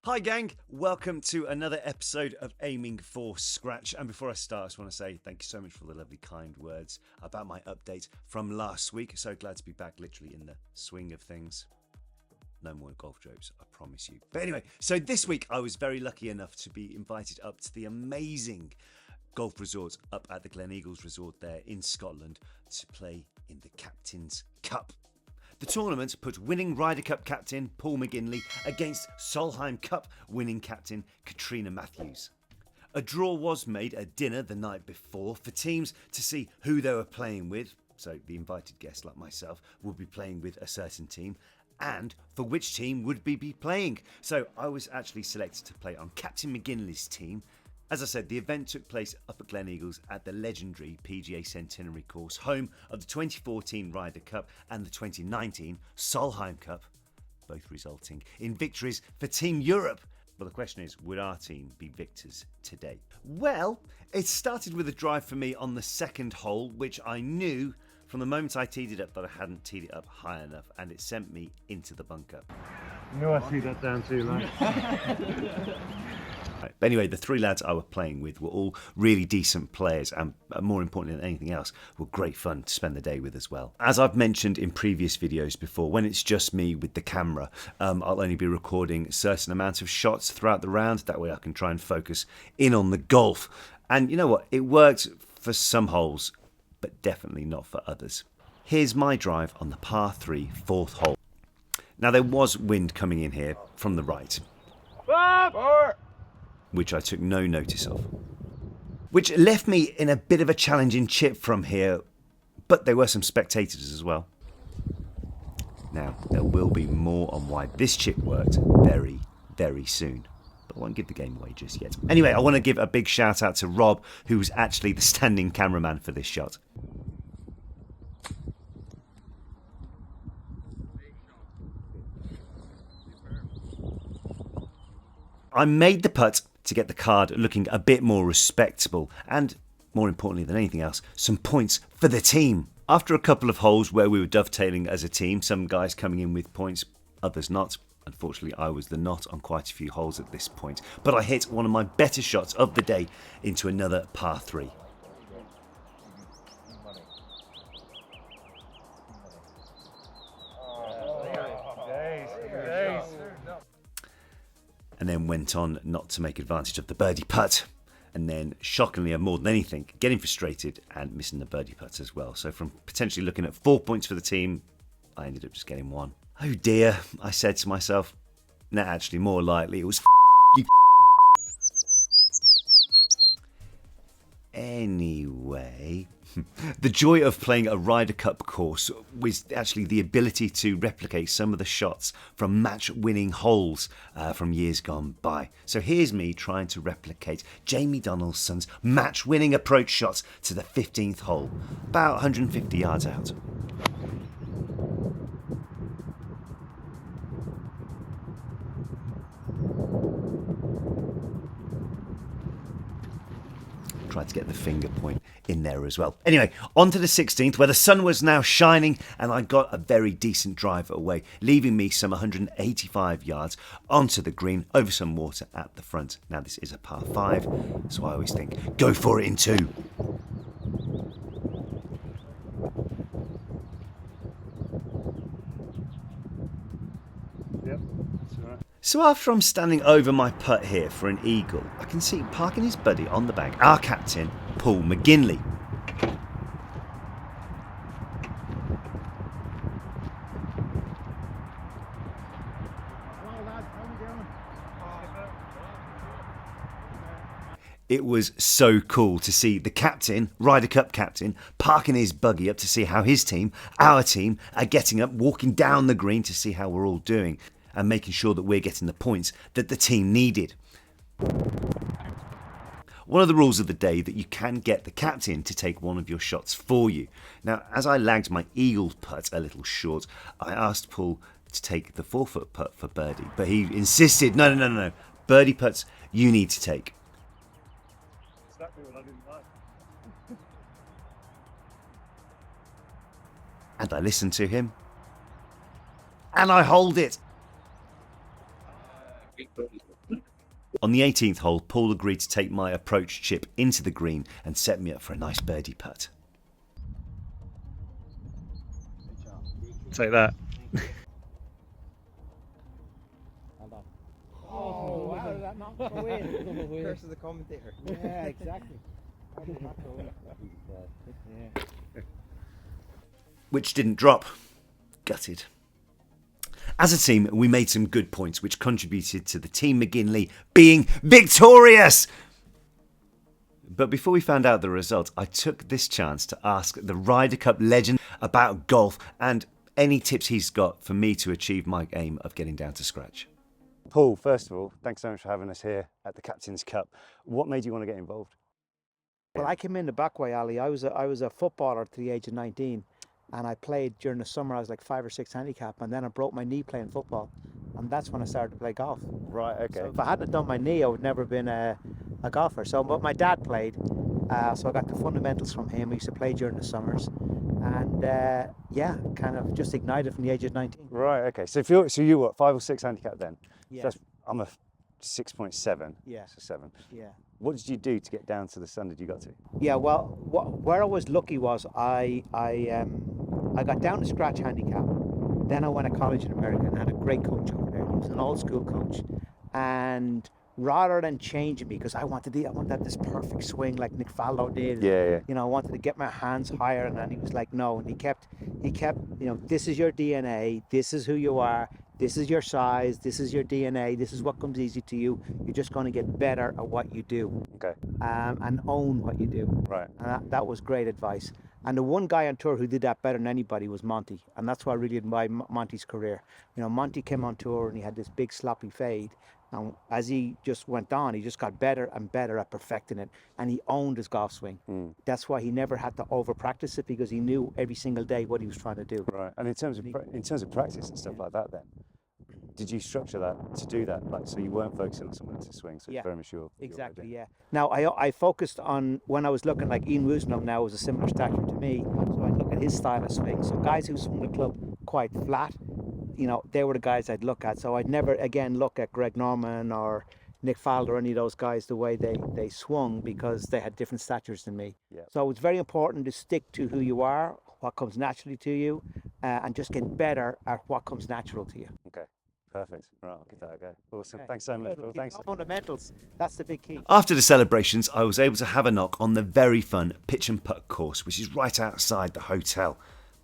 Hi gang, welcome to another episode of Aiming for Scratch. And before I start, I just want to say thank you so much for the lovely kind words about my update from last week. So glad to be back literally in the swing of things. No more golf jokes, I promise you. But anyway, so this week I was very lucky enough to be invited up to the amazing golf resort up at the Gleneagles resort there in Scotland to play in the Captain's Cup. The tournament put winning Ryder Cup captain Paul McGINLEY against Solheim Cup winning captain Katrina Matthews. A draw was made at dinner the night before for teams to see who they were playing with, so the invited guests like myself would be playing with a certain team, and for which team would be playing. So I was actually selected to play on Captain McGinley's team. As I said, the event took place up at Gleneagles at the legendary PGA Centenary course, home of the 2014 Ryder Cup and the 2019 Solheim Cup, both resulting in victories for Team Europe. Well, the question is, would our team be victors today? Well, it started with a drive for me on the second hole, which I knew from the moment I teed it up that I hadn't teed it up high enough, and it sent me into the bunker. No, I see that down too low. But anyway, the three lads I was playing with were all really decent players and, more important than anything else, were great fun to spend the day with as well. As I've mentioned in previous videos before, when it's just me with the camera, I'll only be recording a certain amount of shots throughout the round. That way I can try and focus in on the golf. And you know what? It worked for some holes, but definitely not for others. Here's my drive on the par 3 fourth hole. Now there was wind coming in here from the right, which I took no notice of, which left me in a bit of a challenging chip from here, but there were some spectators as well. Now, there will be more on why this chip worked very, very soon, but I won't give the game away just yet. Anyway, I want to give a big shout out to Rob, who was actually the standing cameraman for this shot. I made the putt to get the card looking a bit more respectable and, more importantly than anything else, some points for the team. After a couple of holes where we were dovetailing as a team, some guys coming in with points, others not. Unfortunately, I was the not on quite a few holes at this point, but I hit one of my better shots of the day into another par 3. And then went on not to make advantage of the birdie putt. And then, shockingly, more than anything, getting frustrated and missing the birdie putt as well. So from potentially looking at 4 points for the team, I ended up just getting 1. Oh dear, I said to myself. No, actually, more likely, it was you. Anyway, the joy of playing a Ryder Cup course was actually the ability to replicate some of the shots from match-winning holes from years gone by. So here's me trying to replicate Jamie Donaldson's match-winning approach shots to the 15th hole, about 150 yards out. Tried to get the finger point in there as well. Anyway, on to the 16th, where the sun was now shining and I got a very decent drive away, leaving me some 185 yards onto the green over some water at the front. Now this is a par 5, so I always think, go for it in 2. Yep, that's all right. So after I'm standing over my putt here for an eagle, I can see parking his buddy on the bank, our captain, Paul McGINLEY. It was so cool to see the captain, Ryder Cup captain, parking his buggy up to see how his team, our team, are getting up, walking down the green to see how we're all doing, and making sure that we're getting the points that the team needed. One of the rules of the day that you can get the captain to take one of your shots for you. Now, as I lagged my eagle putt a little short, I asked Paul to take the 4-foot putt for birdie, but he insisted, no, birdie putts you need to take. Exactly what I didn't like. And I listened to him, and I hold it. Big birdie. On the 18th hole, Paul agreed to take my approach chip into the green and set me up for a nice birdie putt. Take that. Oh, how did that not go in? Curse of the commentator. Yeah, exactly. How did that go in? Yeah. Which didn't drop. Gutted. As a team, we made some good points, which contributed to the Team McGinley being victorious. But before we found out the result, I took this chance to ask the Ryder Cup legend about golf and any tips he's got for me to achieve my aim of getting down to scratch. Paul, first of all, thanks so much for having us here at the Captain's Cup. What made you want to get involved? Well, I came in the back way, Ali. I was a footballer to the age of 19, and I played during the summer. I was like 5 or 6 handicap, and then I broke my knee playing football, and that's when I started to play golf. Right, okay. So if I hadn't done my knee, I would never have been a golfer. So, but my dad played, so I got the fundamentals from him. We used to play during the summers, and yeah, kind of just ignited from the age of 19. Right, okay. So you were 5 or 6 handicap then? Yeah. So I'm a 6.7. Yeah. So 7. Yeah. What did you do to get down to the standard you got to? Yeah, well, where I was lucky was I got down to scratch handicap. Then I went to college in America and had a great coach over there. He was an old school coach, and rather than changing me, because I wanted this perfect swing like Nick Faldo did. Yeah. You know, I wanted to get my hands higher, and then he was like, no, and he kept, you know, this is your DNA, this is who you are. This is your size, this is your DNA, this is what comes easy to you. You're just going to get better at what you do. Okay. And own what you do. Right. And that was great advice. And the one guy on tour who did that better than anybody was Monty. And that's why I really admire Monty's career. You know, Monty came on tour and he had this big sloppy fade. And as he just went on, he just got better and better at perfecting it. And he owned his golf swing. That's why he never had to over practice it, because he knew every single day what he was trying to do. Right. And in terms of practice and stuff like that then, did you structure that to do that? Like, so you weren't focusing on someone else's swing, so Yeah, it's very much your exactly, idea. yeah. Now, I focused on, when I was looking, like Ian Woosnam now was a similar stature to me, so I'd look at his style of swing. So guys who swung the club quite flat, you know, they were the guys I'd look at. So I'd never, again, look at Greg Norman or Nick Faldo or any of those guys the way they swung, because they had different statures than me. Yeah. So it's very important to stick to who you are, what comes naturally to you, and just get better at what comes natural to you. Okay. Perfect. Right, I'll give that a go. Awesome. Okay. Thanks so much, Phil. Thanks. Fundamentals, that's the big key. After the celebrations, I was able to have a knock on the very fun pitch and putt course, which is right outside the hotel.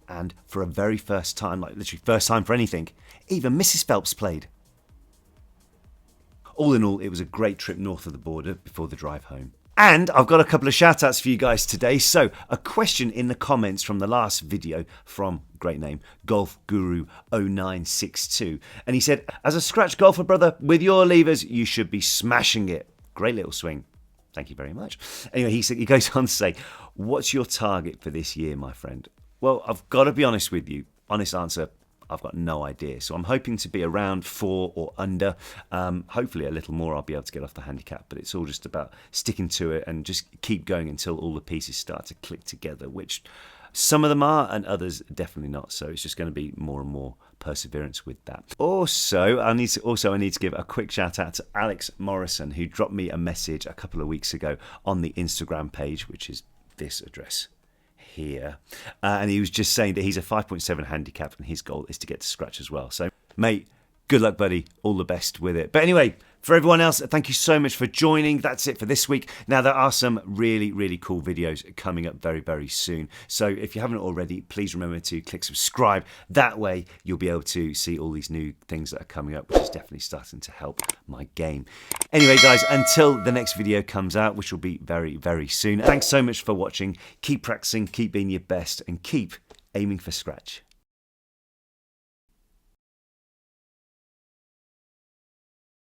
And for a very first time, like literally first time for anything, even Mrs. Phelps played. All in all, it was a great trip north of the border before the drive home. And I've got a couple of shout outs for you guys today. So a question in the comments from the last video from, great name, Golf Guru 0962. And he said, as a scratch golfer, brother, with your levers, you should be smashing it. Great little swing. Thank you very much. Anyway, he goes on to say, what's your target for this year, my friend? Well, I've got to be honest with you. Honest answer, I've got no idea. So I'm hoping to be around 4 or under. Hopefully a little more I'll be able to get off the handicap, but it's all just about sticking to it and just keep going until all the pieces start to click together, which some of them are and others definitely not. So it's just going to be more and more perseverance with that. Also, I need to give a quick shout out to Alex Morrison, who dropped me a message a couple of weeks ago on the Instagram page, which is this address here, and he was just saying that he's a 5.7 handicap and his goal is to get to scratch as well. So mate, good luck buddy, all the best with it. But anyway, for everyone else, thank you so much for joining. That's it for this week. Now there are some really cool videos coming up very soon, so if you haven't already, please remember to click subscribe. That way you'll be able to see all these new things that are coming up, which is definitely starting to help my game. Anyway guys, until the next video comes out, which will be very soon, thanks so much for watching. Keep practicing, keep being your best, and keep aiming for scratch.